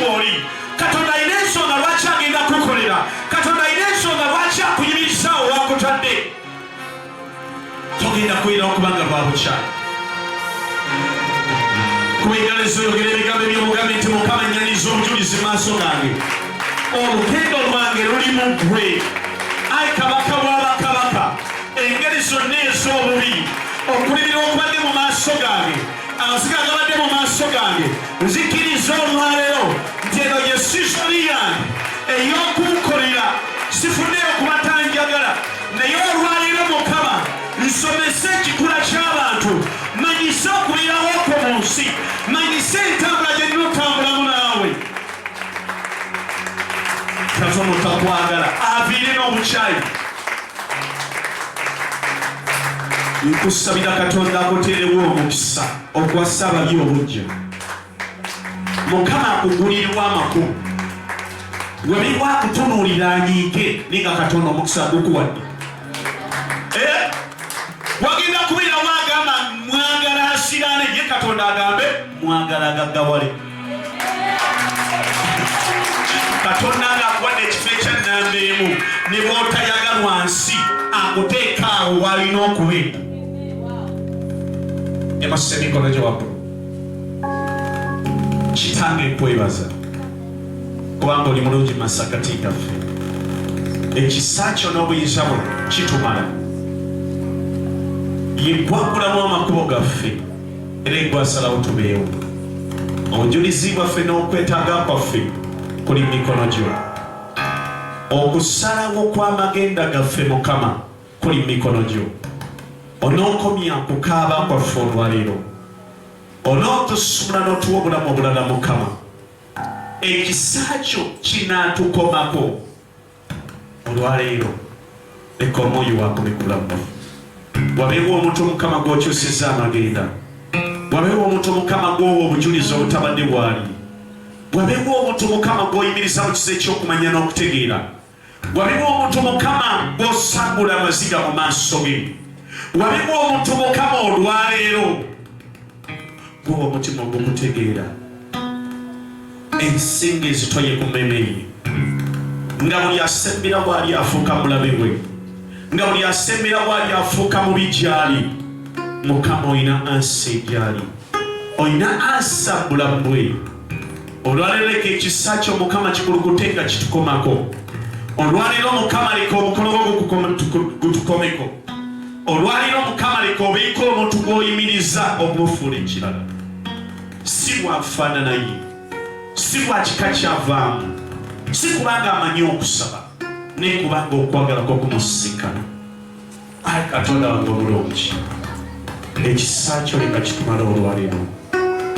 woli. Katonda alina ensonga lwaki agenda kukolera. Katonda alina ensonga lwaki akuyimirizaawo wakutadde. Togenda kwera okubanga lwa bukyali. Kubeegalezo oyogera ebigambo ebyomugambe nti Mukama nnyaniza obujulizi maaso gange. Olugendo lwange lulimu ggwe. Ayi kabaka w'abakabaka. Engeri zonna ez'obubi okulibira okubadde mu maaso gange, amasiga agabadde mu maaso gange, nzikiriza olwaleero nti eno ye sizoni yange ey'okunkolera. Sifundeyo kubatanjagala naye olwaleero Mukama nsomese ekikula ky'abantu, manyise okulirawo kwo mu nsi, manyise entambula gye nnina otambulamu naawe. Katonda takwagala aviire n'obukyayi. Nkusabira Katonda akuteerewo omukisa okuwasa ababi obujja. Mukama akugulirwa amakulu. Webirwa akutunuulira anyiike ninga Katonda omukisa gukuwadde. Wagenda kubeera wagamba mwagala asirane, ye Katonda agambe mwagala agaggawale. Katonda ng'akuwadde ekifo ekyannamba emu ne bw'otayagalwa nsi akuteeka awo walina okubeera. Emasuse emikono gye waggulu. Kitange nkwebaza kubanga oli mulungi mu masakati gaffe. Ekisa kyo n'obuyinza bwo kitumala. Ye gwagulamu amakubo gaffe era egwasalawo tubeewo. Obujulizi bwaffe n'okwetaaga kwaffe kuli mikono gyo. Okusalawo kw'amagenda gaffe Mukama kuli mikono gyo. Onookomya kukaaba kwaffe olwaleero. Onootusumula n'otuwa obulamu obulala Mukama. Ekisa kyo kinaatukomako olwaleero. Leka omwoyo wakumikulamu. Wabeewo omuntu Mukama gw'okyusiza amagenda. Wabeewo omuntu Mukama gw'owa obujulizi obutabadde bwali. Wabeewo omuntu Mukama gw'oyimiriza mu kisa eky'okumanya n'okutegeera. Wabeewo omuntu Mukama gw'osangula amaziga mu maaso ge. Wabeewo omuntu Mukama olwaleero gw'owa omutima ogw'okutegeera. Ensinga ezitoye ku mmeme ye. Nga buli asembera bw'ali afuuka mulabe we. Nga buli asembera bw'ali afuuka mubi gy'ali. Mukama olina ansi gy'ali. Olina ansa bulamu bwe. Olwaleero leka ekisa kyo Mukama kikulukute nga kitukomako. Olwaleero Mukama leka omukono gwo gutukomeko. Olwaleero Mukama leka obeeko omuntu gw'oyimiriza ogw'ofuula ekirala. Si bwafaanana ye, si bwa kika kyavaamu, si kubanga amanyi okusaba, naye kubanga okwagala kw'okumusikana. Ayi Katonda wange omulungi, ekisa kyo leka kitumala olwaleero.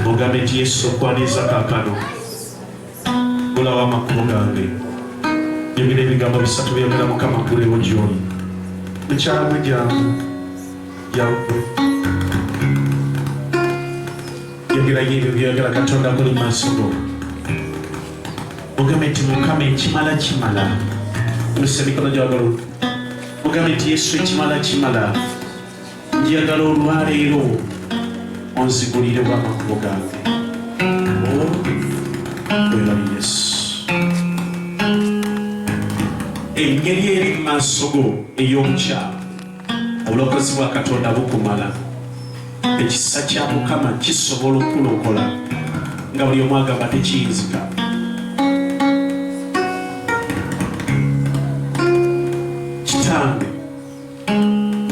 Ogambe nti Yesu okwaniza kaakano gulawo amakubo gange. Yogera ebigambo bisatu byogera Mukama gulewo gy'oli. Mukyala gwe jangu yagwe. Yogera y'ebyo byogera Katonda guli maaso go. Ogambe nti Mukama ekimala kimala. Musa emikono gy'awagala. Ogambe nti Yesu ekimala kimala. Njagala olwaleero onzigulire bw'amakubo gange. Webali Yesu. Engeri eri mu maaso go ey'omukyala, obulokozi bwa Katonda bukumala. Ekisa kya Mukama kisobola okulokola nga buli omu agamba tekiyinzika. Kitange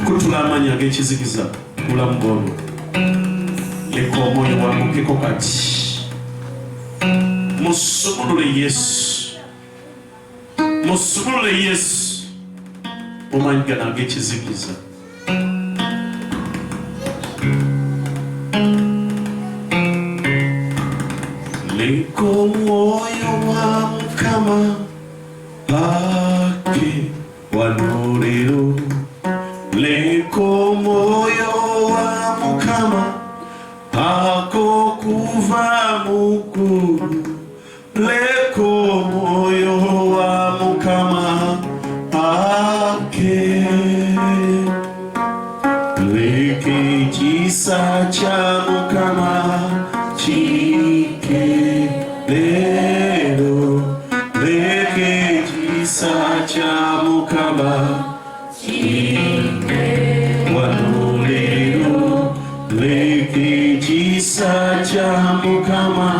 kutula amaanyi ag'ekizikiza ku bulamu bw'ono. Leka omwoyo wamukeko kati. Musumulule Yesu. Musumulule Yesu. Omanyi gano ag'ekizikiza. Leka omwoyo wa Mukama pake wano leero. Leka omwoyo wa Mukama ako kuva mu ggulu. Leka omwoyo wa Mukama ake. Leka ekisa kya Mukama kikeere. kya Mukama kike wano leero leka ekisa kya Mukama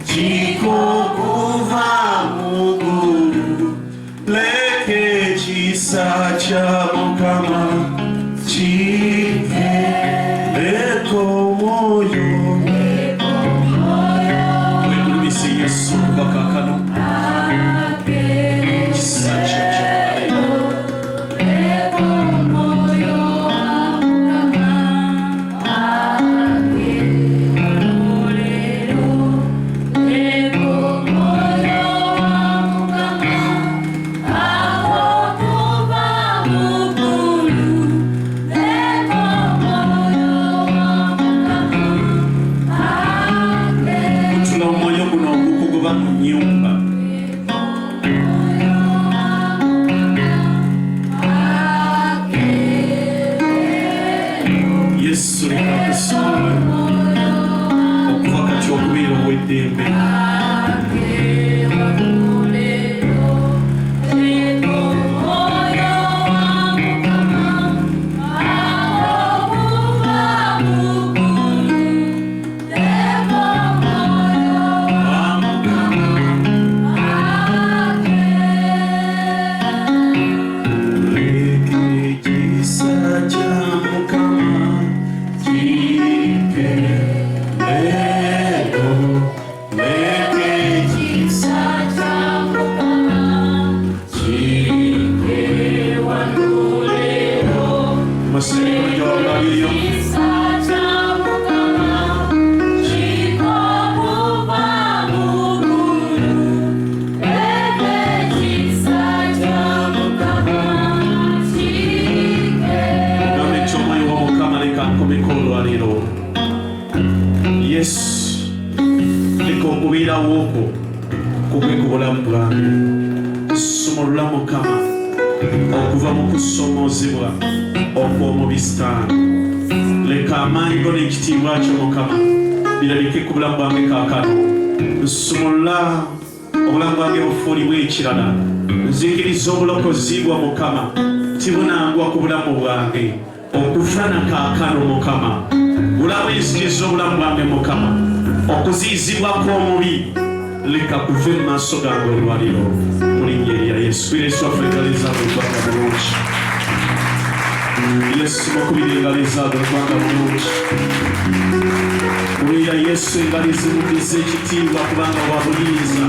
kikukuva mu ggulu leka ekisa kya Mukama kike leka omwoyo wegulumise Yesu kuva kaakano ekisa kyo okuva mu kusomozebwa okw'omubisitaani leka amaanyi go n'ekitiibwa kyo Mukama birabike ku bulamu bwange kaakano nsumulula obulamu bwange bufuulibwe ekirala nzikiriza obulokozi bwa Mukama tibunangwa ku bulamu bwange okufa na kaakano Mukama bulamu enzikiriza obulamu bwange Mukama okuziyizibwa kw'omubi leka kuve mu maaso gange olwaliro mu linnya erya Yesu. Yesu afegaliza eggwanga bulungi. Yesu mukubira engaliza eggwanga bulungi. Wulira Yesu engalizi mugize ekitiibwa kubanga wa buyinza.